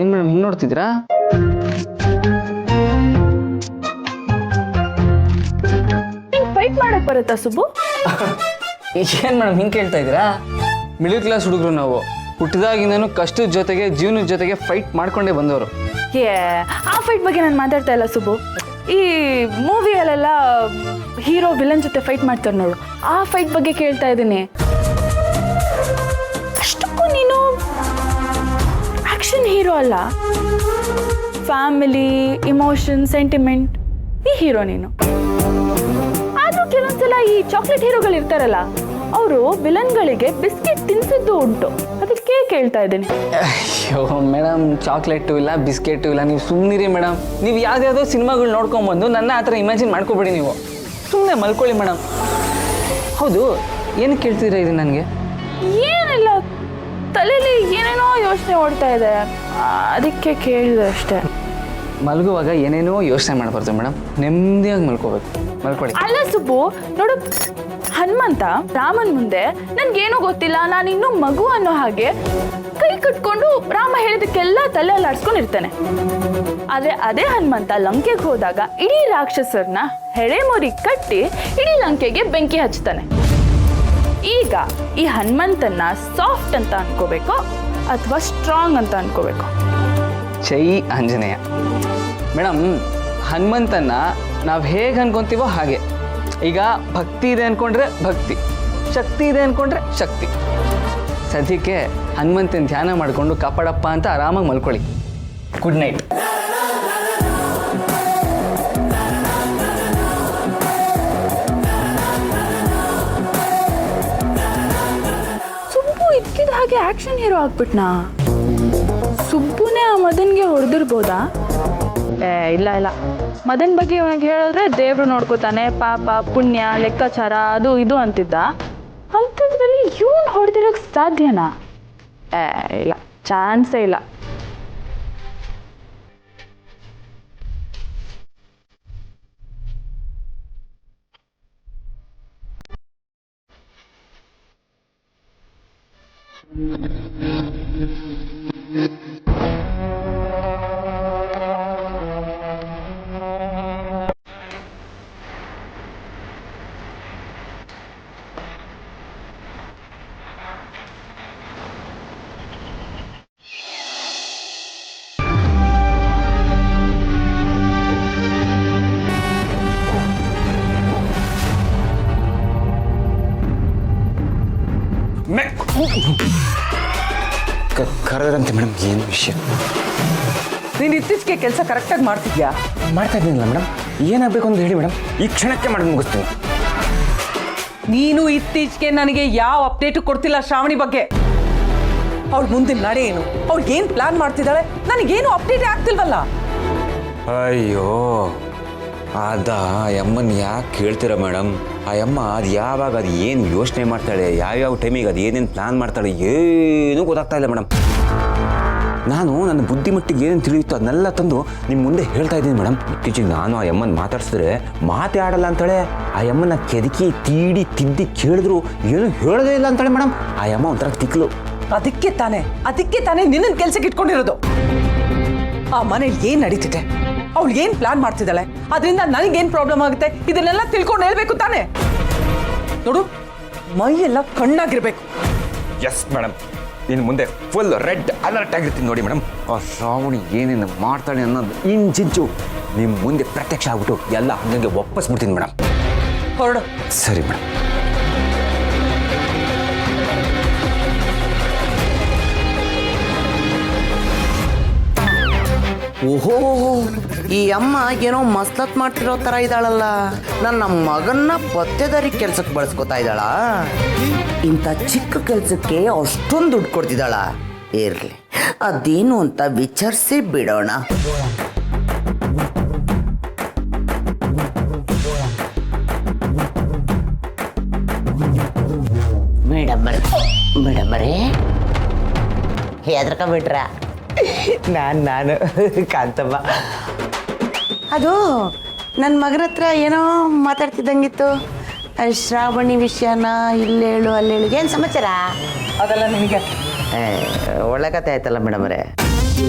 ಏನು ಮೇಡಮ್ ಹಿಂಗೆ ನೋಡ್ತಿದ್ದೀರಾ? ಫೈಟ್ ಮಾಡಕ್ ಬರುತ್ತಾ ಸುಬ್ಬು? ಏನು ಮೇಡಮ್ ಹಿಂಗೆ ಕೇಳ್ತಾ ಇದ್ದೀರಾ? ಮಿಡಲ್ ಕ್ಲಾಸ್ ಹುಡುಗರು ನಾವು. ಹುಟ್ಟಿದಾಗಿಂದನೂ ಕಷ್ಟದ ಜೊತೆಗೆ ಜೀವನದ ಜೊತೆಗೆ ಫೈಟ್ ಮಾಡ್ಕೊಂಡೇ ಬಂದವರು. ಆ ಫೈಟ್ ಬಗ್ಗೆ ನಾನು ಮಾತಾಡ್ತಾ ಇಲ್ಲ ಸುಬ್ಬು. ಈ ಮೂವಿಯಲ್ಲೆಲ್ಲ ಹೀರೋ ವಿಲನ್ ಜೊತೆ ಫೈಟ್ ಮಾಡ್ತಾರೆ ನೋಡು, ಆ ಫೈಟ್ ಬಗ್ಗೆ ಕೇಳ್ತಾ ಇದ್ದೀನಿ. ಅಷ್ಟಕ್ಕೂ ನೀನು ಆಕ್ಷನ್ ಹೀರೋ ಅಲ್ಲ, ಫ್ಯಾಮಿಲಿ, ಇಮೋಷನ್, ಸೆಂಟಿಮೆಂಟ್ ಈ ಹೀರೋ ನೀನು. ಆದ್ರೂ ಕೆಲವೊಂದ್ಸಲ ಈ ಚಾಕ್ಲೇಟ್ ಹೀರೋಗಳು ಇರ್ತಾರಲ್ಲ, ಅವರು ವಿಲನ್ಗಳಿಗೆ ಬಿಸ್ಕೆಟ್ ತಿನ್ಸಿದ್ದು ಉಂಟು. ಅದಕ್ಕೆ ಕೇಳ್ತಾ ಇದ್ದೀನಿ. ಅಯ್ಯೋ ಮೇಡಮ್, ಚಾಕ್ಲೇಟು ಇಲ್ಲ, ಬಿಸ್ಕೆಟು ಇಲ್ಲ. ನೀವು ಸುಮ್ಮನಿರಿ ಮೇಡಮ್. ನೀವು ಯಾವುದ್ಯಾವುದೋ ಸಿನಿಮಾಗಳು ನೋಡ್ಕೊಂಬಂದು ನನ್ನ ಆ ಥರ ಇಮ್ಯಾಜಿನ್ ಮಾಡ್ಕೊಬೇಡಿ. ನೀವು ಸುಮ್ಮನೆ ಮಲ್ಕೊಳ್ಳಿ ಮೇಡಮ್. ಹೌದು, ಏನಕ್ಕೆ ಕೇಳ್ತಿದ್ದೀರಾ ಇದು ನನಗೆ? ಏನಿಲ್ಲ, ತಲೆಯಲ್ಲಿ ಏನೇನೋ ಯೋಚನೆ ಓಡ್ತಾ ಇದೆ, ಅದಕ್ಕೆ ಕೇಳಿದೆ ಅಷ್ಟೇ. ಮಲಗುವಾಗ ಏನೇನೋ ಯೋಚನೆ ಮಾಡಬಾರ್ದು ಮೇಡಮ್, ನೆಮ್ಮದಿಯಾಗಿ ಮಲ್ಕೋಬೇಕು. ಮಲ್ಕೊಳ್ಳಿ. ಅಲ್ಲ ಸುಬ್ಬು, ನೋಡು, ಹನುಮಂತ ರಾಮನ್ ಮುಂದೆ ನನ್ಗೇನೂ ಗೊತ್ತಿಲ್ಲ, ನಾನು ಇನ್ನೂ ಮಗು ಅನ್ನೋ ಹಾಗೆ ಕೈ ಕಟ್ಕೊಂಡು ರಾಮ ಹೇಳಿದಕ್ಕೆಲ್ಲ ತಲೆ ಅಲ್ಲಾಡ್ಸ್ಕೊಂಡಿರ್ತಾನೆ. ಆದ್ರೆ ಅದೇ ಹನುಮಂತ ಲಂಕೆಗೆ ಹೋದಾಗ ಇಡೀ ರಾಕ್ಷಸರನ್ನ ಹೆಡೆಮುರಿ ಕಟ್ಟಿ ಇಡೀ ಲಂಕೆಗೆ ಬೆಂಕಿ ಹಚ್ತಾನೆ. ಈಗ ಈ ಹನುಮಂತನ್ನ ಸಾಫ್ಟ್ ಅಂತ ಅನ್ಕೋಬೇಕು ಅಥವಾ ಸ್ಟ್ರಾಂಗ್ ಅಂತ ಅನ್ಕೋಬೇಕು? ಜೈ ಆಂಜನೇಯ. ಮೇಡಮ್, ಹನುಮಂತನ್ನ ನಾವು ಹೇಗೆ ಅನ್ಕೊಂತೀವೋ ಹಾಗೆ. ಈಗ ಭಕ್ತಿ ಇದೆ ಅಂದ್ಕೊಂಡ್ರೆ ಭಕ್ತಿ, ಶಕ್ತಿ ಇದೆ ಅಂದ್ಕೊಂಡ್ರೆ ಶಕ್ತಿ. ಸದ್ಯಕ್ಕೆ ಹನುಮಂತನ ಧ್ಯಾನ ಮಾಡಿಕೊಂಡು ಕಾಪಾಡಪ್ಪ ಅಂತ ಆರಾಮಾಗಿ ಮಲ್ಕೊಳ್ಳಿ. Good night. ಸುಬ್ಬು ಇದ್ಕಿದ ಹಾಗೆ ಆಕ್ಷನ್ ಹೀರೋ ಆಗ್ಬಿಟ್ನಾ? ಸುಬ್ಬುನೇ ಆ ಮದನ್ಗೆ ಹೊಡೆದಿರ್ಬೋದಾ? ಇಲ್ಲ ಇಲ್ಲ, ಮದನ್ ಬಗ್ಗೆ ಇವನಿಗೆ ಹೇಳಿದ್ರೆ ದೇವ್ರು ನೋಡ್ಕೋತಾನೆ, ಪಾಪ ಪುಣ್ಯ ಲೆಕ್ಕಾಚಾರ ಅದು ಇದು ಅಂತಿದ್ದ. ಅಂಥದ್ರಲ್ಲಿ ಇವನು ಹೊಡೆದಿರೋಕ್ಕೆ ಸಾಧ್ಯನಾ? ಇಲ್ಲ, ಚಾನ್ಸೇ ಇಲ್ಲ. ಕರೆದ್ರಂತೆ ಮೇಡಮ್, ಏನು ವಿಷಯ? ನೀನು ಇತ್ತೀಚೆಗೆ ಕೆಲಸ ಕರೆಕ್ಟಾಗಿ ಮಾಡ್ತಿದ್ಯಾ? ಮಾಡ್ತಾ ಇದ್ದೀನಿಲ್ಲ ಮೇಡಮ್. ಏನಾಗಬೇಕು ಅಂತ ಹೇಳಿ ಮೇಡಮ್, ಈ ಕ್ಷಣಕ್ಕೆ ಮಾಡಿ ಮುಗಿಸ್ತೀನಿ. ನೀನು ಇತ್ತೀಚೆಗೆ ನನಗೆ ಯಾವ ಅಪ್ಡೇಟು ಕೊಡ್ತಿಲ್ಲ ಶ್ರಾವಣಿ ಬಗ್ಗೆ. ಅವಳು ಮುಂದಿನ ನಡೆ ಏನು, ಅವಳು ಏನು ಪ್ಲಾನ್ ಮಾಡ್ತಿದ್ದಾಳೆ, ನನಗೇನು ಅಪ್ಡೇಟೇ ಆಗ್ತಿಲ್ವಲ್ಲ. ಅಯ್ಯೋ, ಅದ ಅಮ್ಮನ ಯಾಕೆ ಕೇಳ್ತೀರಾ ಮೇಡಮ್? ಆ ಅಮ್ಮ ಅದು ಯಾವಾಗ ಅದು ಏನು ಯೋಚನೆ ಮಾಡ್ತಾಳೆ, ಯಾವ್ಯಾವ ಟೈಮಿಗೆ ಅದು ಏನೇನು ಪ್ಲಾನ್ ಮಾಡ್ತಾಳೆ, ಏನೂ ಗೊತ್ತಾಗ್ತಾ ಇಲ್ಲ ಮೇಡಮ್. ನಾನು ನನ್ನ ಬುದ್ಧಿಮಟ್ಟಿಗೆ ಏನೇನು ತಿಳಿಯುತ್ತೋ ಅದನ್ನೆಲ್ಲ ತಂದು ನಿಮ್ಮ ಮುಂದೆ ಹೇಳ್ತಾ ಇದ್ದೀನಿ ಮೇಡಮ್. ಇತ್ತೀಚೆಗೆ ನಾನು ಆ ಅಮ್ಮನ ಮಾತಾಡ್ಸಿದ್ರೆ ಮಾತೇ ಆಡಲ್ಲ ಅಂತಾಳೆ. ಆ ಅಮ್ಮನ ಕೆದಕಿ ತೀಡಿ ತಿದ್ದಿ ಕೇಳಿದ್ರು ಏನೂ ಹೇಳೋದೇ ಇಲ್ಲ ಅಂತಾಳೆ ಮೇಡಮ್. ಆ ಅಮ್ಮ ಒಂಥರ ತಿಕ್ಲು. ಅದಕ್ಕೆ ತಾನೇ ನಿನ್ನನ್ನು ಕೆಲ್ಸಕ್ಕೆ ಇಟ್ಕೊಂಡಿರೋದು. ಆ ಮನೇಲಿ ಏನು ನಡೀತಿದೆ, ಅವಳು ಏನು ಪ್ಲಾನ್ ಮಾಡ್ತಿದ್ದಾಳೆ, ಅದರಿಂದ ನನಗೇನು ಪ್ರಾಬ್ಲಮ್ ಆಗುತ್ತೆ, ಇದನ್ನೆಲ್ಲ ತಿಳ್ಕೊಂಡು ಹೇಳ್ಬೇಕು ತಾನೆ. ನೋಡು, ಮೈ ಎಲ್ಲ ಕಣ್ಣಾಗಿರ್ಬೇಕು. ಎಸ್ ಮೇಡಮ್, ಇನ್ನು ಮುಂದೆ ಫುಲ್ ರೆಡ್ ಅಲರ್ಟ್ ಆಗಿರ್ತೀನಿ ನೋಡಿ ಮೇಡಮ್. ಆ ಶ್ರಾವಣಿ ಏನೇನು ಮಾಡ್ತಾಳೆ ಅನ್ನೋದು ಇಂಚಿಂಚು ನಿಮ್ಮ ಮುಂದೆ ಪ್ರತ್ಯಕ್ಷ ಆಗ್ಬಿಟ್ಟು ಎಲ್ಲ ಹಂಗೆ ವಾಪಸ್ಬಿಡ್ತೀನಿ ಮೇಡಮ್. ಹೊರಡು. ಸರಿ ಮೇಡಮ್. ಓಹೋ, ಈ ಅಮ್ಮ ಏನೋ ಮಸ್ಲತ್ ಮಾಡ್ತಿರೋ ಥರ ಇದ್ದಾಳಲ್ಲ. ನನ್ನ ಮಗನ್ನ ಪತ್ತೆದಾರಿ ಕೆಲ್ಸಕ್ಕೆ ಬಳಸ್ಕೊತಾ ಇದ್ದಾಳ. ಇಂಥ ಚಿಕ್ಕ ಕೆಲಸಕ್ಕೆ ಅಷ್ಟೊಂದು ದುಡ್ಡು ಕೊಡ್ತಿದ್ದಾಳ. ಇರಲಿ, ಅದೇನು ಅಂತ ವಿಚಾರಿಸಿ ಬಿಡೋಣ. ಮೇಡಮರೇ ಹೆದರ್ಕೊಂಬಿಟ್ರ? ನಾನು ಕಾಂತಮ್ಮ. ಅದು ನನ್ನ ಮಗನ ಹತ್ರ ಏನೋ ಮಾತಾಡ್ತಿದ್ದಂಗಿತ್ತು. ಶ್ರಾವಣಿ ವಿಷಯನ ಇಲ್ಲೇಳು ಅಲ್ಲೇಳು. ಏನು ಸಮಾಚಾರ? ಅದೆಲ್ಲ ನಿನಗೆ ಒಳ್ಳೆ ಕತೆ ಆಯ್ತಲ್ಲ ಮೇಡಮರೇ.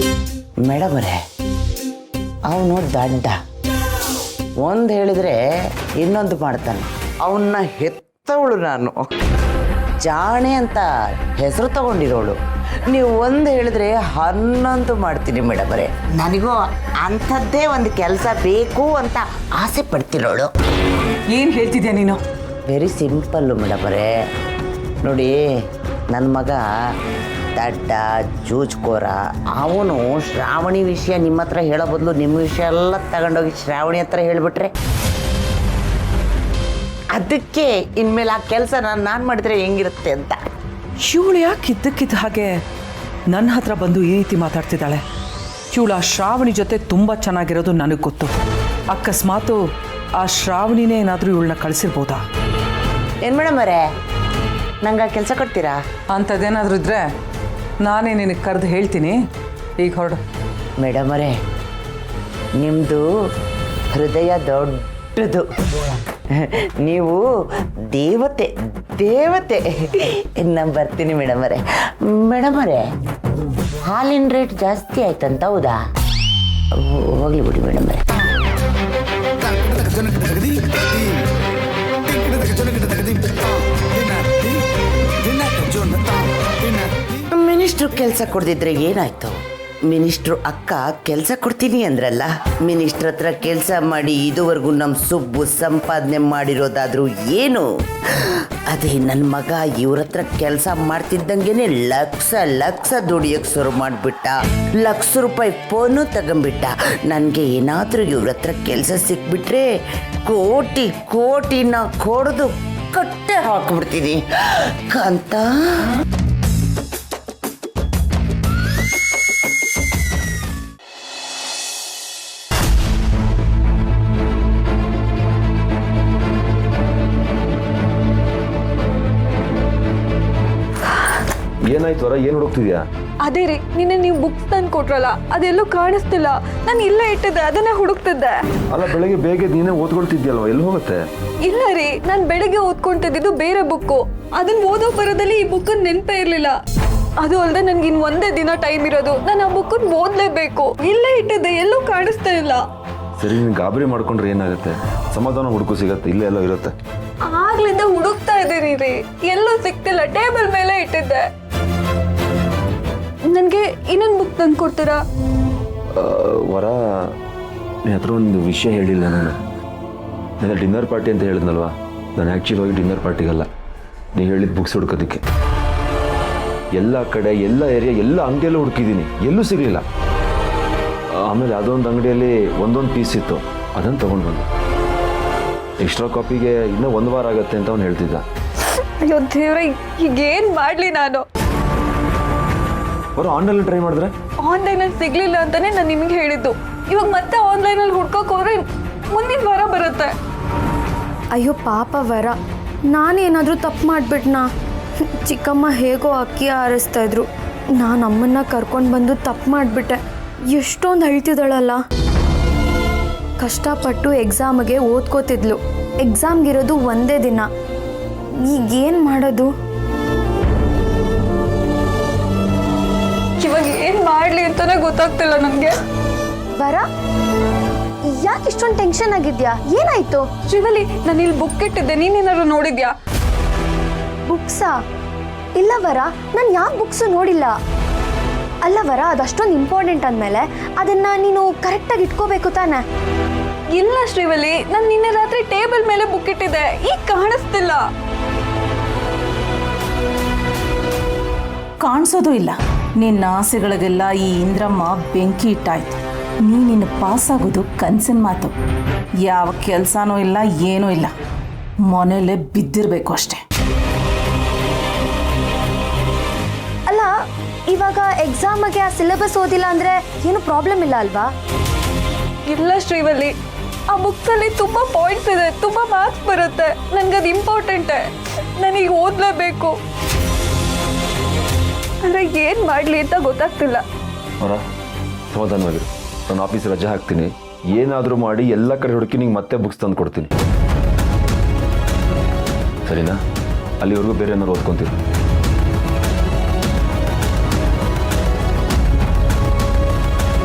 ಮೇಡಮರೇ, ಅವನು ದಡ್ಡ. ಒಂದು ಹೇಳಿದರೆ ಇನ್ನೊಂದು ಮಾಡ್ತಾನೆ. ಅವನ್ನ ಹೆತ್ತವಳು ನಾನು, ಜಾಣೆ ಅಂತ ಹೆಸರು ತಗೊಂಡಿರೋಳು. ನೀವು ಒಂದು ಹೇಳಿದ್ರೆ 11 ಮಾಡ್ತೀನಿ ಮೇಡಮರೇ. ನನಗೂ ಅಂಥದ್ದೇ ಒಂದು ಕೆಲಸ ಬೇಕು ಅಂತ ಆಸೆ ಪಡ್ತಿರೋಳು. ಏನು ಹೇಳ್ತಿದ್ಯಾ ನೀನು? ವೆರಿ ಸಿಂಪಲ್ಲು ಮೇಡಮರೇ. ನೋಡಿ, ನನ್ನ ಮಗ ದಡ್ಡ ಜೂಜ್ಕೋರ. ಅವನು ಶ್ರಾವಣಿ ವಿಷಯ ನಿಮ್ಮ ಹತ್ರ ಹೇಳೋ ಬದಲು ನಿಮ್ಮ ವಿಷಯ ಎಲ್ಲ ತಗೊಂಡೋಗಿ ಶ್ರಾವಣಿ ಹತ್ರ ಹೇಳಿಬಿಟ್ರೆ, ಅದಕ್ಕೆ ಇನ್ಮೇಲೆ ಆ ಕೆಲಸ ನಾನು ಮಾಡಿದ್ರೆ ಹೆಂಗಿರುತ್ತೆ ಅಂತ. ಇವಳು ಯಾಕೆ ಇದ್ದಕ್ಕಿದ್ದ ಹಾಗೆ ನನ್ನ ಹತ್ರ ಬಂದು ಈ ರೀತಿ ಮಾತಾಡ್ತಿದ್ದಾಳೆ? ಇವಳು ಆ ಶ್ರಾವಣಿ ಜೊತೆ ತುಂಬ ಚೆನ್ನಾಗಿರೋದು ನನಗೆ ಗೊತ್ತು. ಅಕಸ್ಮಾತು ಆ ಶ್ರಾವಣಿನೇ ಏನಾದರೂ ಇವಳನ್ನ ಕಳಿಸಿರ್ಬೋದಾ? ಏನು ಮೇಡಮರೇ, ನಂಗೆ ಆ ಕೆಲಸ ಕೊಡ್ತೀರಾ? ಅಂಥದ್ದೇನಾದರೂ ಇದ್ದರೆ ನಾನೇ ನಿನಗೆ ಕರೆದು ಹೇಳ್ತೀನಿ. ಈಗ ಹೊರಡು. ಮೇಡಮರೇ, ನಿಮ್ಮದು ಹೃದಯ ದೊಡ್ಡದು. ನೀವು ದೇವತೆ ದೇವತೆ. ನಾನು ಬರ್ತೀನಿ ಮೇಡಮರೇ. ಮೇಡಮರೇ, ಹಾಲಿನ ರೇಟ್ ಜಾಸ್ತಿ ಆಯ್ತಂತ ಹೌದಾ? ಹೋಗ್ಲಿ ಬಿಡಿ ಮೇಡಮರೇ. ಮಿನಿಸ್ಟ್ರು ಕೆಲಸ ಕೊಡ್ದಿದ್ರೆ ಏನಾಯ್ತು? ಮಿನಿಸ್ಟ್ರು ಅಕ್ಕ ಕೆಲಸ ಕೊಡ್ತೀನಿ ಅಂದ್ರಲ್ಲ. ಮಿನಿಸ್ಟ್ರ್ ಹತ್ರ ಕೆಲಸ ಮಾಡಿ ಇದುವರೆಗೂ ನಮ್ಮ ಸುಬ್ಬು ಸಂಪಾದನೆ ಮಾಡಿರೋದಾದ್ರೂ ಏನು? ಅದೇ ನನ್ನ ಮಗ ಇವ್ರ ಹತ್ರ ಕೆಲಸ ಮಾಡ್ತಿದ್ದಂಗೆನೆ ಲಕ್ಷ ದುಡಿಯೋಕ್ಕೆ ಶುರು ಮಾಡಿಬಿಟ್ಟ. ₹1,00,000 ಫೋನು ತಗೊಂಬಿಟ್ಟ. ನನಗೆ ಏನಾದರೂ ಇವ್ರ ಹತ್ರ ಕೆಲಸ ಸಿಕ್ಬಿಟ್ರೆ ಕೋಟಿನ ಕೊಡ್ದು ಕಟ್ಟೆ ಹಾಕ್ಬಿಡ್ತೀನಿ ಕಾಂತ. ಏನಾಯ್ತು ವರ, ಏನು ಹುಡುಕ್ತಿದ್ಯಾ? ಅದೇ ರೀ, ನಿನ್ನೆ ನೀವು ಬುಕ್ಸ್ ತಂದು ಕೊಟ್ರಲ್ಲ, ಅದೆಲ್ಲೂ ಕಾಣಿಸ್ತಿಲ್ಲ. ನಾನು ಇಲ್ಲೇ ಇಟ್ಟಿದ್ದೆ, ಅದನ್ನೇ ಹುಡುಕ್ತಿದ್ದೆ. ಅಲ್ಲ, ಬೆಳಗ್ಗೆ ಬೇಗ ನೀನೇ ಓದ್ಕೊಳ್ತಿದ್ಯಲ್ವ, ಎಲ್ಲಿ ಹೋಗುತ್ತೆ? ಇಲ್ಲ ರೀ, ನಾನು ಬೆಳಿಗ್ಗೆ ಓದ್ಕೊಂತಿದ್ದು ಬೇರೆ ಬುಕ್ಕು. ಅದನ್ನ ಓದೋ ಬರೋದಲ್ಲಿ ಈ ಬುಕ್ಕನ್ನು ನೆನಪೇ ಇರಲಿಲ್ಲ. ಅದು ಅಲ್ಲದೆ ನನ್ಗೆ ಇನ್ನು ಒಂದೇ ದಿನ ಟೈಮ್ ಇರೋದು. ನಾನು ಆ ಬುಕ್ಕನ್ನು ಓದಲೇಬೇಕು. ಇಲ್ಲೇ ಇಟ್ಟಿದ್ದೆ, ಎಲ್ಲೂ ಕಾಣಿಸ್ತಾ ಇಲ್ಲ. ಸರಿ, ನೀನು ಗಾಬರಿ ಮಾಡ್ಕೊಂಡ್ರೆ ಏನಾಗುತ್ತೆ? ಸಮಾಧಾನ ಹುಡುಕು ಸಿಗತ್ತೆ, ಇಲ್ಲೇ ಎಲ್ಲ ಇರುತ್ತೆ. ಆಗ್ಲಿಂದ ಹುಡುಕ್ತಾ ಇದ್ದೀನಿ ರೀ, ಎಲ್ಲೂ ಸಿಗ್ತಿಲ್ಲ. ಟೇಬಲ್ ಮೇಲೆ ಇಟ್ಟಿದ್ದೆ. ನನಗೆ ಇನ್ನೊಂದು ಬುಕ್ ತಂದು ಕೊಡ್ತೀರಾ? ವರ, ನಿನ್ನ ಹತ್ರ ಒಂದು ವಿಷಯ ಹೇಳಿಲ್ಲ ನಾನು. ನನ್ನ ಡಿನ್ನರ್ ಪಾರ್ಟಿ ಅಂತ ಹೇಳಿದ್ನಲ್ವಾ, ನಾನು ಆ್ಯಕ್ಚುಲಿ ಹೋಗಿ ಡಿನ್ನರ್ ಪಾರ್ಟಿಗಲ್ಲ, ನೀವು ಹೇಳಿದ ಬುಕ್ಸ್ ಹುಡ್ಕೋದಕ್ಕೆ. ಎಲ್ಲ ಕಡೆ, ಎಲ್ಲ ಏರಿಯಾ, ಎಲ್ಲ ಅಂಗಡಿಯಲ್ಲೂ ಹುಡುಕಿದ್ದೀನಿ, ಎಲ್ಲೂ ಸಿಗಲಿಲ್ಲ. ಆಮೇಲೆ ಅದೊಂದು ಅಂಗಡಿಯಲ್ಲಿ ಒಂದೊಂದು ಪೀಸ್ ಇತ್ತು, ಅದನ್ನು ತೊಗೊಂಡು ಬಂದು. ಎಕ್ಸ್ಟ್ರಾ ಕಾಪಿಗೆ ಇನ್ನೂ 1 ವಾರ ಆಗುತ್ತೆ ಅಂತ ಅವ್ನು ಹೇಳ್ತಿದ್ದ. ಅಯ್ಯೋ ದೇವ್ರೆ, ಈಗೇನು ಮಾಡಲಿ ನಾನು? ಅವರು ಆನ್ಲೈನಲ್ಲಿ ಟ್ರೈ ಮಾಡಿದ್ರೆ? ಆನ್ಲೈನಲ್ಲಿ ಸಿಗ್ಲಿಲ್ಲ ಅಂತಾನೆ ನಾನು ನಿಮಗೆ ಹೇಳಿದ್ದು. ಇವಾಗ ಮತ್ತೆ ಆನ್ಲೈನಲ್ಲಿ ಹುಡ್ಕೋಕೆ ಹೋದ್ರೆ ಮುಂದಿನ ವಾರ ಬರುತ್ತೆ. ಅಯ್ಯೋ ಪಾಪ ವರ, ನಾನೇನಾದರೂ ತಪ್ಪು ಮಾಡಿಬಿಟ್ನಾ? ಚಿಕ್ಕಮ್ಮ ಹೇಗೋ ಅಕ್ಕಿ ಆರಿಸ್ತಾ ಇದ್ರು, ನಾನು ಅಮ್ಮನ್ನ ಕರ್ಕೊಂಡು ಬಂದು ತಪ್ಪು ಮಾಡಿಬಿಟ್ಟೆ. ಎಷ್ಟೊಂದು ಅಳ್ತಿದ್ದಾಳಲ್ಲ. ಕಷ್ಟಪಟ್ಟು ಎಕ್ಸಾಮ್ಗೆ ಓದ್ಕೋತಿದ್ಲು. ಎಕ್ಸಾಮ್ಗಿರೋದು ಒಂದೇ ದಿನ. ಈಗೇನು ಮಾಡೋದು? ಇವಾಗ ಏನ್ ಮಾಡ್ಲಿ ಅಂತಾನೆ ಗೊತ್ತಾಗ್ತಿಲ್ಲ ನನ್ಗೆ. ವರ, ಯಾಕೆ ಇಷ್ಟೊಂದು ಟೆನ್ಷನ್ ಆಗಿದ್ಯಾ? ಏನಾಯ್ತು? ಶ್ರೀವಲಿ, ನಾನು ಇಲ್ಲಿ ಬುಕ್ ಇಟ್ಟಿದ್ದೆ, ನೀನೇನಾದ್ರು ನೋಡಿದ್ಯಾ? ಬುಕ್ಸಾ? ಇಲ್ಲ ವರ, ನಾನು ಯಾವ ಬುಕ್ಸು ನೋಡಿಲ್ಲ. ಅಲ್ಲ ವರ, ಅದಷ್ಟೊಂದು ಇಂಪಾರ್ಟೆಂಟ್ ಅಂದಮೇಲೆ ಅದನ್ನ ನೀನು ಕರೆಕ್ಟಾಗಿ ಇಟ್ಕೋಬೇಕು ತಾನೆ? ಇಲ್ಲ ಶ್ರೀವಲಿ, ನಾನು ನಿನ್ನೆ ರಾತ್ರಿ ಟೇಬಲ್ ಮೇಲೆ ಬುಕ್ ಇಟ್ಟಿದ್ದೆ, ಈಗ ಕಾಣಿಸ್ತಿಲ್ಲ. ಕಾಣಿಸೋದು ಇಲ್ಲ. ನಿನ್ನ ಆಸೆಗಳಿಗೆಲ್ಲ ಈ ಇಂದ್ರಮ್ಮ ಬೆಂಕಿ ಇಟ್ಟಾಯ್ತು. ನೀನಿನ್ನು ಪಾಸಾಗೋದು ಕನಸಿನ ಮಾತು. ಯಾವ ಕೆಲಸನೂ ಇಲ್ಲ, ಏನೂ ಇಲ್ಲ, ಮನೇಲೆ ಬಿದ್ದಿರಬೇಕು ಅಷ್ಟೆ. ಅಲ್ಲ, ಇವಾಗ ಎಕ್ಸಾಮ್ಗೆ ಆ ಸಿಲೆಬಸ್ ಓದಿಲ್ಲ ಅಂದರೆ ಏನು ಪ್ರಾಬ್ಲಮ್ ಇಲ್ಲ ಅಲ್ವಾ? ಇಲ್ಲ ಶ್ರೀವಲಿ, ಆ ಬುಕ್ಸಲ್ಲಿ ತುಂಬ ಪಾಯಿಂಟ್ಸ್ ಇದೆ, ತುಂಬ ಮಾರ್ಕ್ಸ್ ಬರುತ್ತೆ. ನನಗದು ಇಂಪಾರ್ಟೆಂಟೇ, ನನಗೆ ಓದಲೇಬೇಕು. ಅಂದರೆ ಏನು ಮಾಡಲಿ ಅಂತ ಗೊತ್ತಾಗ್ತಿಲ್ಲ. ಅವರ ಸಮಾಧಾನವಾಗಿರು, ನಾನು ಆಫೀಸ್ ರಜೆ ಹಾಕ್ತೀನಿ. ಏನಾದರೂ ಮಾಡಿ ಎಲ್ಲ ಕಡೆ ಹುಡುಕಿ ನಿಂಗೆ ಮತ್ತೆ ಬುಕ್ಸ್ ತಂದು ಕೊಡ್ತೀನಿ, ಸರಿನಾ? ಅಲ್ಲಿವರೆಗೂ ಬೇರೆ ಏನಾದ್ರು ಓದ್ಕೊತೀರಿ.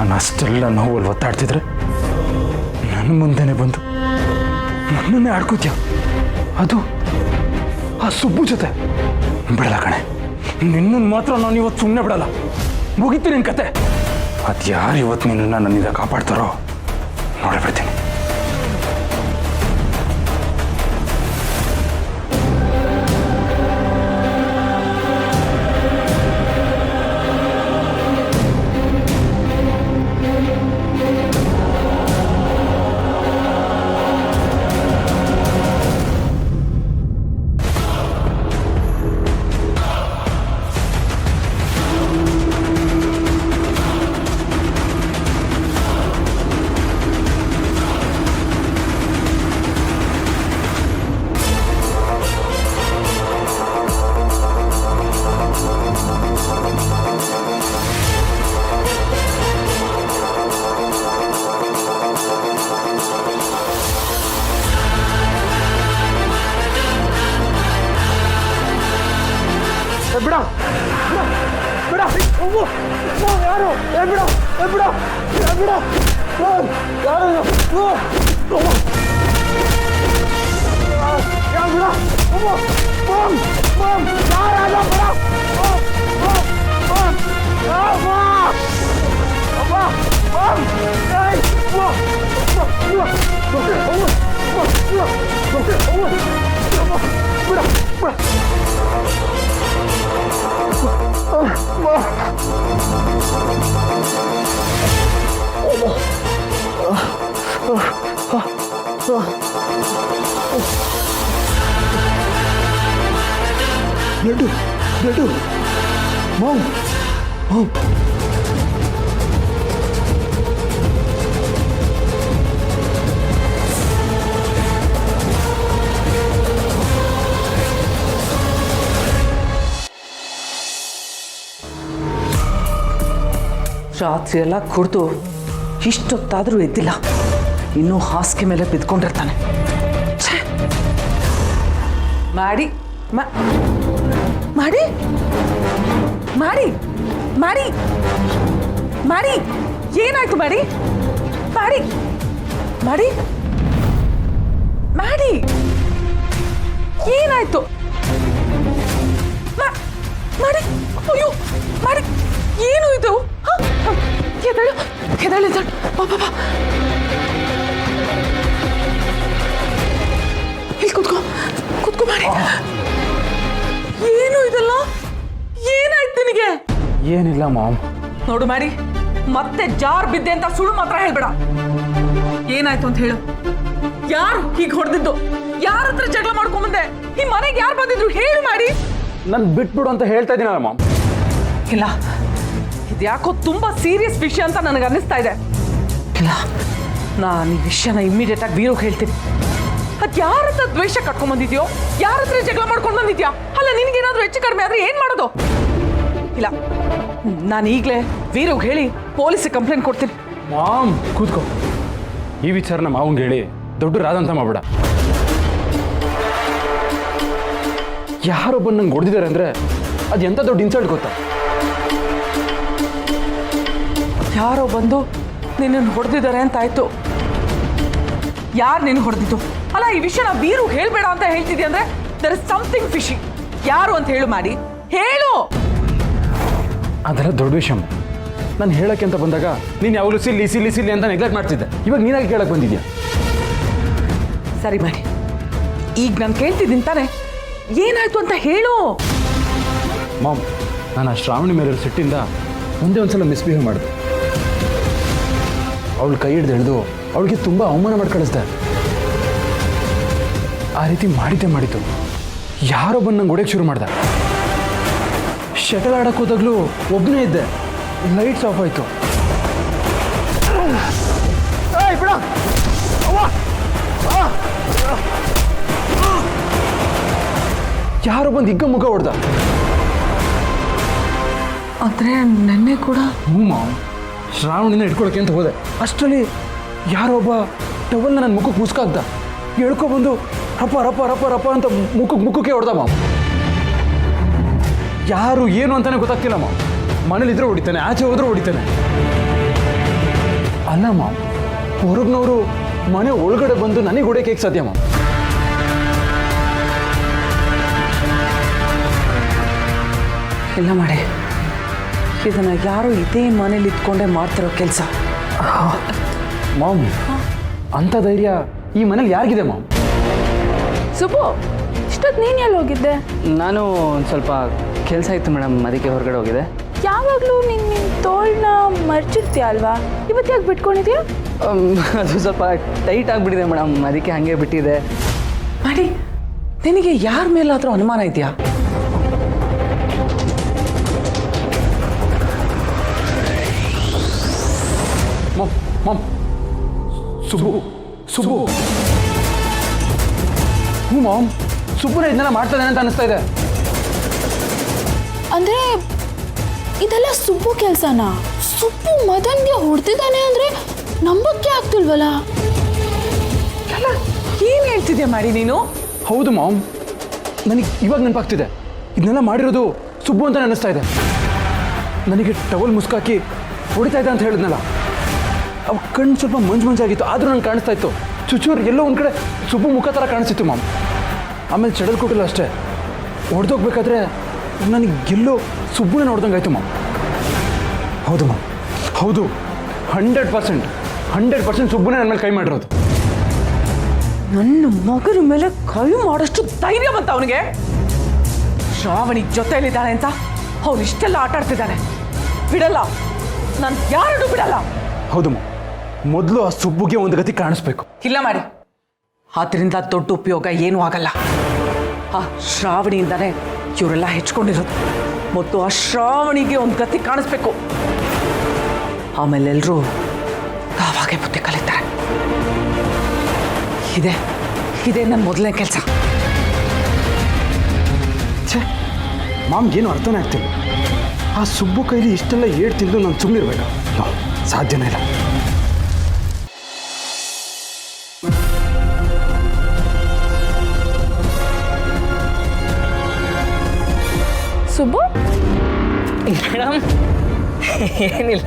ನಾನು ಅಷ್ಟೆಲ್ಲ ನೋವಲ್ಲಿ ಒತ್ತಾಡ್ತಿದ್ರೆ ನನ್ನ ಮುಂದೆನೆ ಬಂದು ನನ್ನನ್ನೇ ಆಡ್ಕೋತ್ಯಾ, ಅದು ಆ ಸುಬ್ಬು ಜೊತೆ. ಬಿಡಲ್ಲ ಕಣೆ, ನಿನ್ನನ್ನು ಮಾತ್ರ ನಾನು ಇವತ್ತು ಸುಮ್ಮನೆ ಬಿಡಲ್ಲ. ಮುಗಿತೀನಿ ನಿನ್ನ ಕತೆ. ಅದು ಯಾರು ಇವತ್ತು ನಿನ್ನನ್ನು ನನ್ನಿಂದ ಕಾಪಾಡ್ತಾರೋ ನೋಡಿಬಿಡ್ತೀನಿ. ಬಿಡ ಬಿಡ ಯಾರು ಬಿಡ ಬಿಡ ಬಿಡ ಬ್ಲಡ್ ಮಾಮ್ ರಾತ್ರಿ ಎಲ್ಲ ಕುಡಿದು ಇಷ್ಟೊತ್ತಾದರೂ ಎದ್ದಿಲ್ಲ, ಇನ್ನೂ ಹಾಸಿಗೆ ಮೇಲೆ ಬಿದ್ಕೊಂಡಿರ್ತಾನೆ. ಮಾಡಿ ಮಾಡಿ ಮಾಡಿ ಮಾಡಿ ಮಾಡಿ ಏನಾಯ್ತು? ಮಾಡಿ ಮಾಡಿ ಮಾಡಿ ಮಾಡಿ ಏನಾಯ್ತು? ಮಾಡಿ ಅಯ್ಯೋ ಮಾಡಿ ಏನು ಇದು? ಎದಳು ಎದಳು ಎದಳು ಬಾಬಾ ಇಲ್ಲಿ ಕೂತ್ಕೋ ಕೂತ್ಕೋ. ಮಾಡಿ ಏನು ಇದೆಲ್ಲ? ಏನಾಯ್ತು ನಿನಗೆ? ಏನಿಲ್ಲ ಮಾಮ್. ನೋಡು ಮಾಡಿ, ಮತ್ತೆ ಜಾರ್ ಬಿದ್ದೆ ಅಂತ ಸುಳ್ಳು ಮಾತ್ರ ಹೇಳ್ಬೇಡ. ಏನಾಯ್ತು ಅಂತ ಹೇಳು. ಯಾರು ಹೀಗೆ ಹೊಡೆದಿದ್ದು? ಯಾರ ಹತ್ರ ಜಗಳ ಮಾಡ್ಕೊಂಬಂದೆ? ಈ ಮನೆಗೆ ಯಾರು ಬಂದಿದ್ರು ಹೇಳು ಮಾಡಿ. ನನ್ ಬಿಟ್ಬಿಡು ಅಂತ ಹೇಳ್ತಾ ಇದೀನಲ್ಲ ಮಾಮ್. ಇಲ್ಲ, ಇದ್ಯಾಕೋ ತುಂಬಾ ಸೀರಿಯಸ್ ವಿಷಯ ಅಂತ ನನಗೆ ಅನ್ನಿಸ್ತಾ ಇದೆ. ಇಲ್ಲ, ನಾನು ಈ ವಿಷಯನ ಇಮ್ಮಿಡಿಯೇಟ್ ಆಗಿ ವೀರೋಗೆ ಹೇಳ್ತೀನಿ. ಅದ್ ಯಾರ ಹತ್ರ ದ್ವೇಷ ಕಟ್ಕೊಂಡ್ ಬಂದಿದ್ಯೋ, ಯಾರ ಹತ್ರ ಜಗಳ ಮಾಡ್ಕೊಂಡು ಬಂದಿದ್ಯಾ? ಅಲ್ಲ, ನಿನ್ಗೇನಾದ್ರೂ ಹೆಚ್ಚು ಕಡಿಮೆ ಆದ್ರೆ ಏನ್ ಮಾಡೋದು? ಇಲ್ಲ, ನಾನು ಈಗಲೇ ವೀರೋಗೆ ಹೇಳಿ ಪೊಲೀಸಿಗೆ ಕಂಪ್ಲೇಂಟ್ ಕೊಡ್ತೀನಿ. ಮಾಮ್ ಕೂತ್ಕೋ. ಈ ವಿಚಾರನ ಮಾವಂಗೆ ಹೇಳಿ ದೊಡ್ಡ ರಾದಂತ ಮಾಡ್ಬೇಡ. ಯಾರೊಬ್ಬ ನಂಗೆ ಹೊಡೆದಿದ್ದಾರೆ ಅಂದ್ರೆ ಅದು ಎಂತ ದೊಡ್ಡ ಇನ್ಸಲ್ಟ್ ಗೊತ್ತಾ? ಯಾರೋ ಬಂದು ನಿನ್ನನ್ನು ಹೊಡೆದಿದ್ದಾರೆ ಅಂತ ಆಯ್ತು. ಯಾರು ನಿನ್ನ ಹೊಡೆದಿದ್ದು? ಅಲ್ಲ, ಈ ವಿಷಯನ ವೀರು ಹೇಳ್ಬೇಡ ಅಂತ ಹೇಳ್ತಿದ್ಯಾ ಅಂದ್ರೆ ದರ್ ಇಸ್ ಸಮಥಿಂಗ್ ಫಿಶಿ. ಯಾರು ಅಂತ ಹೇಳು ಮಾಡಿ, ಹೇಳು. ಅದೆಲ್ಲ ದೊಡ್ಡ ವಿಷಯ. ನಾನು ಹೇಳಕ್ಕೆ ಅಂತ ಬಂದಾಗ ನೀನು ಯಾವಾಗಲೂ ಸಿಲ್ಲಿ ಸಿಲ್ಲಿ ಸಿಲ್ಲಿ ಅಂತ ನೆಗ್ಲೆಕ್ಟ್ ಮಾಡ್ತಿದ್ದೆ. ಇವಾಗ ನೀನಾಗಿ ಕೇಳಕ್ಕೆ ಬಂದಿದ್ಯಾ? ಸರಿ ಮಾಡಿ, ಈಗ ನಾನು ಕೇಳ್ತಿದ್ದೀನಿ ತಾನೆ, ಏನಾಯ್ತು ಅಂತ ಹೇಳು. ಮಾಮ್, ನಾನು ಆ ಶ್ರಾವಣಿ ಮೇಲೆ ಸಿಟ್ಟಿಂದ ಒಂದೇ ಒಂದ್ಸಲ ಮಿಸ್ಬಿಹೇವ್ ಮಾಡಿದೆ. ಅವಳು ಕೈ ಹಿಡ್ದು ಎಳೆದು ಅವಳಿಗೆ ತುಂಬ ಅವಮಾನ ಮಾಡಿ ಕಳಿಸ್ದೆ. ಆ ರೀತಿ ಮಾಡಿತು ಯಾರೋ ಬಂದು ನಂಗೆ ಹೊಡೆಯಕ್ಕೆ ಶುರು ಮಾಡ್ದೆ. ಶಟಲ್ ಆಡಕ್ಕೆ ಹೋದಾಗಲೂ ಒಬ್ಬನೇ ಇದ್ದೆ. ಲೈಟ್ಸ್ ಆಫ್ ಆಯಿತು. ಯಾರೋ ಬಂದು ಹಿಗ್ಗ ಮುಖ ಹೊಡೆದ. ಆದರೆ ನೆನ್ನೆ ಕೂಡ ಮಾಮ್, ಶ್ರಾವಣಿನ ಇಟ್ಕೊಳಕ್ಕೆ ಅಂತ ಹೋದೆ. ಅಷ್ಟರಲ್ಲಿ ಯಾರೋ ಒಬ್ಬ ಟವಲ್ನ ನನ್ನ ಮುಖಕ್ಕೆ ಮುಸ್ಕಾಗ್ದ. ಹೇಳ್ಕೊಬಂದು ರಪ್ಪ ರಪ್ಪ ರಪ್ಪ ರಪ್ಪ ಅಂತ ಮುಖಕ್ಕೆ ಹೊಡೆದ ಮಾಮ್. ಯಾರು ಏನು ಅಂತಾನೆ ಗೊತ್ತಾಗ್ತಿಲ್ಲ ಮಾಮ್. ಮನೇಲಿದ್ರೆ ಹೊಡಿತಾನೆ, ಆಚೆ ಹೋದ್ರೂ ಹೊಡಿತಾನೆ. ಅಲ್ಲ ಮಾಮ್, ಹೊರಗ್ನವರು ಮನೆ ಒಳಗಡೆ ಬಂದು ನನಗೆ ಹೊಡೆಯಕ್ಕೆ ಹೇಗೆ ಸಾಧ್ಯ ಮಾಮ್? ಇಲ್ಲ ಮಾಡಿ, ಇದನ್ನು ಯಾರೋ ಇದೇ ಮನೇಲಿ ಇಟ್ಕೊಂಡೇ ಮಾಡ್ತಿರೋ ಕೆಲಸ. ಮಾಮ್, ಅಂಥ ಧೈರ್ಯ ಈ ಮನೇಲಿ ಯಾರಿಗಿದೆ ಮಾಮ್? ಸುಬ್ಬು, ಇಷ್ಟೊತ್ತು ನೀನು ಎಲ್ಲಿ ಹೋಗಿದ್ದೆ? ನಾನು ಒಂದು ಸ್ವಲ್ಪ ಕೆಲಸ ಇತ್ತು ಮೇಡಮ್, ಅದಕ್ಕೆ ಹೊರಗಡೆ ಹೋಗಿದೆ. ಯಾವಾಗಲೂ ನಿನ್ನ ತೋಳನ್ನ ಮರ್ಚಿರ್ತೀಯ ಅಲ್ವಾ, ಇವತ್ತು ಯಾಕೆ ಬಿಟ್ಕೊಂಡಿದ್ಯಾ? ಅದು ಸ್ವಲ್ಪ ಟೈಟ್ ಆಗಿಬಿಟ್ಟಿದೆ ಮೇಡಮ್, ಅದಕ್ಕೆ ಹಾಗೆ ಬಿಟ್ಟಿದೆ. ಮಾಡಿ, ನಿನಗೆ ಯಾರ ಮೇಲಾದರೂ ಅನುಮಾನ ಇದೆಯಾ? Ma'am ma'am, Subbu Subbu. ಹ್ಞೂ ಮಾಮ್, ಸುಬ್ಬುನ ಇದನ್ನೆಲ್ಲ ಮಾಡ್ತಾನೆ ಅಂತ ಅನಿಸ್ತಾ ಇದೆ. ಅಂದರೆ ಇದೆಲ್ಲ ಸುಬ್ಬು ಕೆಲಸನಾ? ಸುಬ್ಬು ಮದನ್ಗೆ ಹೊಡೆದಿದ್ದಾನೆ ಅಂದರೆ ನಂಬಕ್ಕೆ ಆಗ್ತಿಲ್ವಲ್ಲ. ಅಲ್ಲ, ಏನು ಹೇಳ್ತಿದ್ಯಾ ಮಾಡಿ ನೀನು? ಹೌದು ಮಾಮ್, ನನಗೆ ಇವಾಗ ನೆನಪಾಗ್ತಿದೆ. ಇದನ್ನೆಲ್ಲ ಮಾಡಿರೋದು ಸುಬ್ಬು ಅಂತ ಅನ್ನಿಸ್ತಾ ಇದೆ. ನನಗೆ ಟವಲ್ ಮುಸ್ಕಾಕಿ ಹೊಡಿತಾ ಇದ್ದ ಅಂತ ಹೇಳಿದ್ನಲ್ಲ, ಅವ ಕಣ್ಣು ಸ್ವಲ್ಪ ಮಂಜಾಗಿತ್ತು, ಆದರೂ ನಂಗೆ ಕಾಣಿಸ್ತಾ ಇತ್ತು. ಚುಚ್ಚೂರು ಎಲ್ಲೋ ಒಂದು ಕಡೆ ಸುಬ್ಬು ಮುಖ ಥರ ಕಾಣಿಸ್ತಿತ್ತು ಮಾಮ್. ಆಮೇಲೆ ಚಡಲ್ ಕೊಟ್ಟಿಲ್ಲ ಅಷ್ಟೇ, ಹೊಡೆದೋಗ್ಬೇಕಾದ್ರೆ ನನಗೆ ಎಲ್ಲೋ ಸುಬ್ಬುನೇ ನೋಡ್ದಂಗಾಯ್ತು ಮಾಮ್. ಹೌದು ಮಾಮ್, ಹೌದು, 100% ಸುಬ್ಬುನೇ ನನ್ನ ಮೇಲೆ ಕೈ ಮಾಡಿರೋದು. ನನ್ನ ಮಗನ ಮೇಲೆ ಕೈ ಮಾಡೋಷ್ಟು ಧೈರ್ಯ ಬಂತ ಅವನಿಗೆ? ಶ್ರಾವಣಿ ಜೊತೆಯಲ್ಲಿದ್ದಾಳೆ ಅಂತ ಅವನು ಇಷ್ಟೆಲ್ಲ ಆಟ ಆಡ್ತಿದ್ದಾನೆ. ಬಿಡಲ್ಲ, ನಾನು ಯಾರನ್ನು ಬಿಡಲ್ಲ. ಹೌದು ಮಾಮ್, ಮೊದಲು ಆ ಸುಬ್ಬುಗೆ ಒಂದು ಗತಿ ಕಾಣಿಸ್ಬೇಕು. ಇಲ್ಲ ಮಾಡಿ, ಅದರಿಂದ ದೊಡ್ಡ ಉಪಯೋಗ ಏನೂ ಆಗಲ್ಲ. ಆ ಶ್ರಾವಣಿಯಿಂದಾನೇ ಇವರೆಲ್ಲ ಹೆಚ್ಕೊಂಡಿರೋದು. ಮತ್ತು ಆ ಶ್ರಾವಣಿಗೆ ಒಂದು ಗತಿ ಕಾಣಿಸ್ಬೇಕು. ಆಮೇಲೆ ಎಲ್ಲರೂ ತಾವಾಗೆ ಬುದ್ಧಿ ಕಲಿತಾರೆ. ಇದೇ ನನ್ನ ಮೊದಲನೇ ಕೆಲಸ. ಛೇ, ಮಾಮ್ಗೇನು ಅರ್ಥನೇ ಆಗ್ತಿಲ್ಲ. ಆ ಸುಬ್ಬು ಕೈಲಿ ಇಷ್ಟೆಲ್ಲ ಏಟ್ ತಿಂದು ನಾನು ಸುಮ್ಮನಿರ್ಬೇಕಾ? ಸಾಧ್ಯನೇ ಇಲ್ಲ. ಸುಬ್ಬು, ಮೇಡಮ್ ಏನಿಲ್ಲ,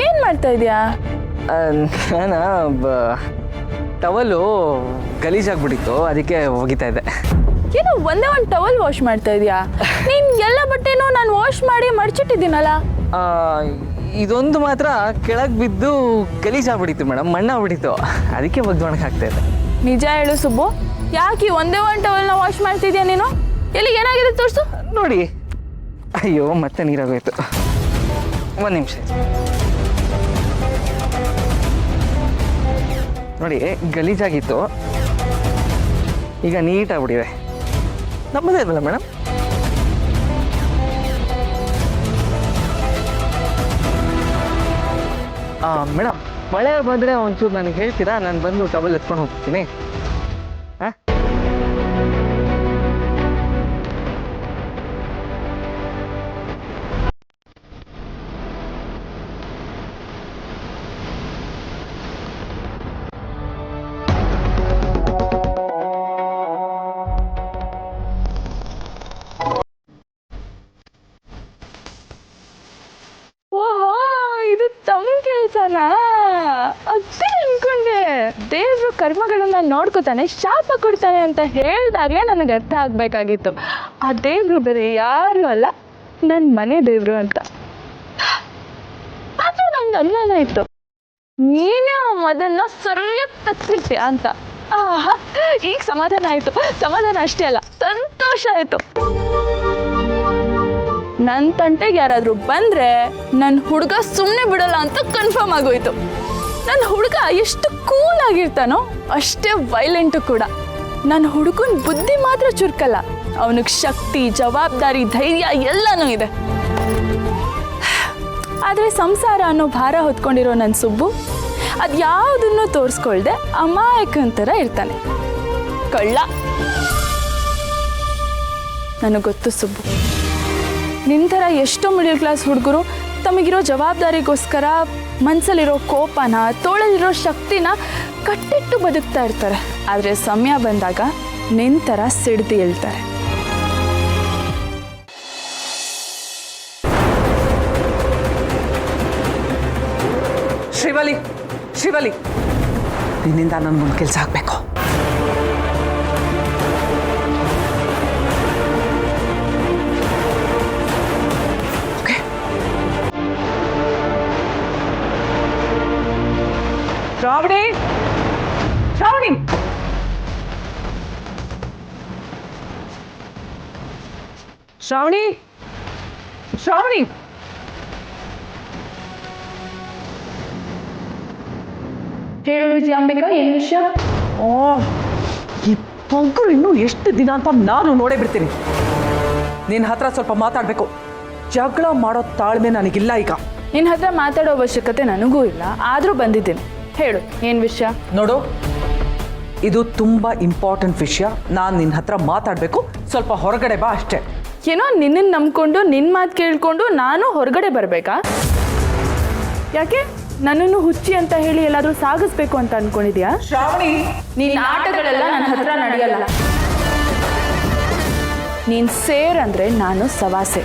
ಏನು ಮಾಡ್ತಾ ಇದೀಯಾ? ನಾನು ಟವಲು ಗಲೀಜಾಗ್ಬಿಟ್ಟಿತ್ತು, ಅದಕ್ಕೆ ಒಗಿತಾ ಇದ್ದೆ. ಏನು ಒಂದೇ ಒಂದು ಟವಲ್ ವಾಶ್ ಮಾಡ್ತಾ ಇದೀಯಾ? ನೀನು ಎಲ್ಲ ಬಟ್ಟೆನೂ ನಾನು ವಾಶ್ ಮಾಡಿ ಮಡ್ಚಿಟ್ಟಿದ್ದೀನಲ್ಲ. ಇದೊಂದು ಮಾತ್ರ ಕೆಳಗೆ ಬಿದ್ದು ಗಲೀಜಾಗ್ಬಿಟ್ಟಿತ್ತು ಮೇಡಮ್, ಮಣ್ಣಾಗ್ಬಿಟ್ಟಿತ್ತು, ಅದಕ್ಕೆ ಒಗ್ದು ಒಣಗಿ ಹಾಕ್ತಾ ಇದ್ದೆ. ನಿಜ ಹೇಳು ಸುಬ್ಬು, ಯಾಕೆ ಒಂದೇ ಒಂದು ಟವಲ್ನ ವಾಶ್ ಮಾಡ್ತಿದ್ಯಾ ನೀನು? ಎಲ್ಲಿ ಏನಾಗಿದೆ ತೋರಿಸು ನೋಡಿ. ಅಯ್ಯೋ, ಮತ್ತೆ ನೀರಾಗೋಯ್ತು. ಒಂದು ನಿಮಿಷ ನೋಡಿ, ಗಲೀಜಾಗಿತ್ತು, ಈಗ ನೀಟಾಗ್ಬಿಟ್ಟಿದೆ. ನಮ್ಮದೇ ಇರಲ್ಲ ಮೇಡಮ್. ಮೇಡಮ್, ಮಳೆ ಬಂದರೆ ಒಂಚೂರು ನನಗೆ ಹೇಳ್ತೀರಾ? ನಾನು ಬಂದು ಟವಲ್ ಎತ್ಕೊಂಡು ಹೋಗ್ತೀನಿ. ಹಾಂ, ಇದು ತಮ್ಮ ಕೆಲಸನಾ? ಅದೇ ಅನ್ಕೊಂಡೆ. ದೇವ್ರು ಕರ್ಮಗಳನ್ನ ನೋಡ್ಕೋತಾನೆ, ಶಾಪ ಕೊಡ್ತಾನೆ ಅಂತ ಹೇಳಿದಾಗಲೇ ನನಗೆ ಅರ್ಥ ಆಗ್ಬೇಕಾಗಿತ್ತು. ಆ ದೇವ್ರು ಬೇರೆ ಯಾರು ಅಲ್ಲ, ನನ್ನ ಮನೆ ದೇವ್ರು ಅಂತ. ಅದು ನಂಗೆ ಅಲ್ಲೇ ಇತ್ತು, ನೀನೇ ಅದನ್ನ ಸರಿಯಾಗಿ ತಪ್ಪಿರ್ತೀಯ ಅಂತ. ಈಗ ಸಮಾಧಾನ ಆಯ್ತು. ಸಮಾಧಾನ ಅಷ್ಟೇ ಅಲ್ಲ, ಸಂತೋಷ ಆಯ್ತು. ನನ್ನ ತಂಟೆಗೆ ಯಾರಾದರೂ ಬಂದರೆ ನನ್ನ ಹುಡುಗ ಸುಮ್ಮನೆ ಬಿಡಲ್ಲ ಅಂತ ಕನ್ಫರ್ಮ್ ಆಗೋಯ್ತು. ನನ್ನ ಹುಡುಗ ಎಷ್ಟು ಕೂಲ್ ಆಗಿರ್ತಾನೋ ಅಷ್ಟೇ ವೈಲೆಂಟು ಕೂಡ. ನನ್ನ ಹುಡುಗನ ಬುದ್ಧಿ ಮಾತ್ರ ಚುರುಕಲ್ಲ, ಅವನಿಗೆ ಶಕ್ತಿ, ಜವಾಬ್ದಾರಿ, ಧೈರ್ಯ ಎಲ್ಲನೂ ಇದೆ. ಆದರೆ ಸಂಸಾರ ಅನ್ನೋ ಭಾರ ಹೊತ್ಕೊಂಡಿರೋ ನನ್ನ ಸುಬ್ಬು ಅದು ಯಾವುದನ್ನು ತೋರಿಸ್ಕೊಳ್ದೆ ಅಮಾಯಕನ ಥರ ಇರ್ತಾನೆ. ಕಳ್ಳ. ನನಗೆ ಗೊತ್ತು ಸುಬ್ಬು, ನಿನ್ನ ಥರ ಎಷ್ಟೋ ಮಿಡಲ್ ಕ್ಲಾಸ್ ಹುಡುಗರು ತಮಗಿರೋ ಜವಾಬ್ದಾರಿಗೋಸ್ಕರ ಮನಸ್ಸಲ್ಲಿರೋ ಕೋಪನ, ತೋಳಲ್ಲಿರೋ ಶಕ್ತಿನ ಕಟ್ಟಿಟ್ಟು ಬದುಕ್ತಾ ಇರ್ತಾರೆ. ಆದರೆ ಸಮಯ ಬಂದಾಗ ನಿನ್ನ ಥರ ಸಿಡ್ದು ಹೇಳ್ತಾರೆ. ಶ್ರೀವಲಿ ಶ್ರೀವಲಿ ನಿನ್ನಿಂದ ನನ್ಗೊಂದು ಕೆಲಸ ಆಗಬೇಕು. ಓಕೆ ಶ್ರಾವಣಿ ಶ್ರಾವಣಿ ಶ್ರಾವಣಿ ಶ್ರಾವಣಿ ಹೇಳು ವಿಜಯಾಂಬಿಕಾ, ಏನು ವಿಷಯ? ಓ ಈ ಪಂಕರು ಇನ್ನೂ ಎಷ್ಟು ದಿನ ಅಂತ ನಾನು ನೋಡೇ ಬಿಡ್ತೀನಿ. ನಿನ್ನ ಹತ್ರ ಸ್ವಲ್ಪ ಮಾತಾಡಬೇಕು. ಜಗಳ ಮಾಡೋ ತಾಳ್ಮೆ ನನಗಿಲ್ಲ ಈಗ. ನಿನ್ನ ಹತ್ರ ಮಾತಾಡೋ ಅವಶ್ಯಕತೆ ನನಗೂ ಇಲ್ಲ, ಆದರೂ ಬಂದಿದ್ದೀನಿ. ಹೇಳು, ಏನು ವಿಷಯ? ನೋಡು, ಇದು ತುಂಬ ಇಂಪಾರ್ಟೆಂಟ್ ವಿಷಯ. ನಾನು ನಿನ್ನ ಹತ್ರ ಮಾತಾಡಬೇಕು. ಸ್ವಲ್ಪ ಹೊರಗಡೆ ಬಾ ಅಷ್ಟೇ. ಏನೋ ನಿನ್ನನ್ನು ನಂಬ್ಕೊಂಡು ನಿನ್ನ ಮಾತು ಕೇಳಿಕೊಂಡು ನಾನು ಹೊರಗಡೆ ಬರಬೇಕಾ? ಯಾಕೆ ನನ್ನನ್ನು ಹುಚ್ಚಿ ಅಂತ ಹೇಳಿ ಎಲ್ಲಾದರೂ ಸಾಗಿಸ್ಬೇಕು ಅಂತ ಅನ್ಕೊಂಡಿದ್ಯಾ? ಶ್ರಾವಣಿ, ನಿನ್ನ ಆಟಗಳೆಲ್ಲ ನನ್ನ ಹತ್ರ ನಡೆಯಲ್ಲ. ನೀನು ಸೇರ್ ಅಂದರೆ ನಾನು ಸವಾಸೆ.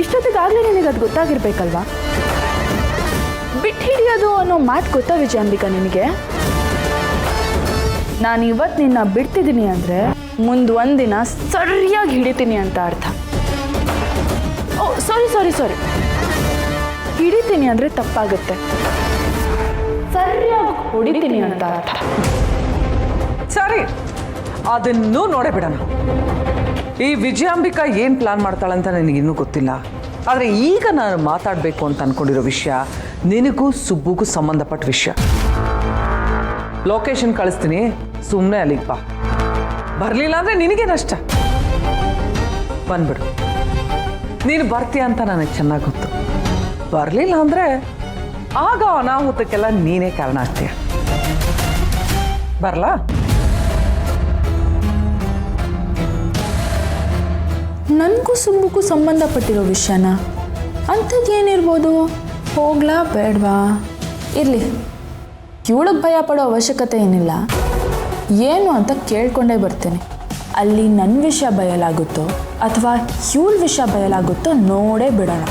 ಇಷ್ಟೊತ್ತಿಗಾಗಲೇ ನಿನಗೆ ಅದು ಗೊತ್ತಾಗಿರ್ಬೇಕಲ್ವಾ? ಬಿಟ್ಟು ಹಿಡಿಯೋದು ಅನ್ನೋ ಮಾತು ಗೊತ್ತಾ ವಿಜಯಾಂಬಿಕಾ ನಿನಗೆ? ನಾನು ಇವತ್ತು ನಿನ್ನ ಬಿಡ್ತಿದ್ದೀನಿ ಅಂದರೆ ಮುಂದೊಂದಿನ ಸರಿಯಾಗಿ ಹಿಡಿತೀನಿ ಅಂತ ಅರ್ಥ. ಓ ಸಾರಿ ಹಿಡಿತೀನಿ ಅಂದರೆ ತಪ್ಪಾಗುತ್ತೆ. ಸರಿಯಾಗಿ ಹೊಡಿತೀನಿ ಅಂತ ಅರ್ಥ. ಸರಿ, ಅದನ್ನೂ ನೋಡೇ ಬಿಡೋಣ. ಈ ವಿಜಯಾಂಬಿಕಾ ಏನು ಪ್ಲಾನ್ ಮಾಡ್ತಾಳಂತ ನನಗಿನ್ನೂ ಗೊತ್ತಿಲ್ಲ. ಆದರೆ ಈಗ ನಾನು ಮಾತಾಡಬೇಕು ಅಂತ ಅಂದ್ಕೊಂಡಿರೋ ವಿಷಯ ನಿನಗೂ ಸುಬ್ಬುಗೂ ಸಂಬಂಧಪಟ್ಟ ವಿಷಯ. ಲೊಕೇಶನ್ ಕಳಿಸ್ತೀನಿ, ಸುಮ್ಮನೆ ಅಲ್ಲಿಗೆ ಬಾ. ಬರಲಿಲ್ಲ ಅಂದರೆ ನಿನಗೆ ನಷ್ಟ. ಬಂದ್ಬಿಡು. ನೀನು ಬರ್ತೀಯ ಅಂತ ನನಗೆ ಚೆನ್ನಾಗಿ ಗೊತ್ತು. ಬರಲಿಲ್ಲ ಅಂದರೆ ಆಗ ಅನಾಹುತಕ್ಕೆಲ್ಲ ನೀನೇ ಕಾರಣ ಆಗ್ತೀಯ. ಬರಲಾ? ನನಗೂ ಸುಬ್ಬುಗೂ ಸಂಬಂಧಪಟ್ಟಿರೋ ವಿಷಯನ ಅಂಥದ್ದು ಏನಿರ್ಬೋದು? ಹೋಗ್ಲಾ ಬೇಡವಾ? ಇರಲಿ, ಇವಳಿಗೆ ಭಯ ಪಡೋ ಅವಶ್ಯಕತೆ ಏನಿಲ್ಲ. ಏನು ಅಂತ ಕೇಳ್ಕೊಂಡೇ ಬರ್ತೀನಿ. ಅಲ್ಲಿ ನನ್ನ ವಿಷಯ ಬಯಲಾಗುತ್ತೋ ಅಥವಾ ಇವಳ ವಿಷಯ ಬಯಲಾಗುತ್ತೋ ನೋಡೇ ಬಿಡೋಣ.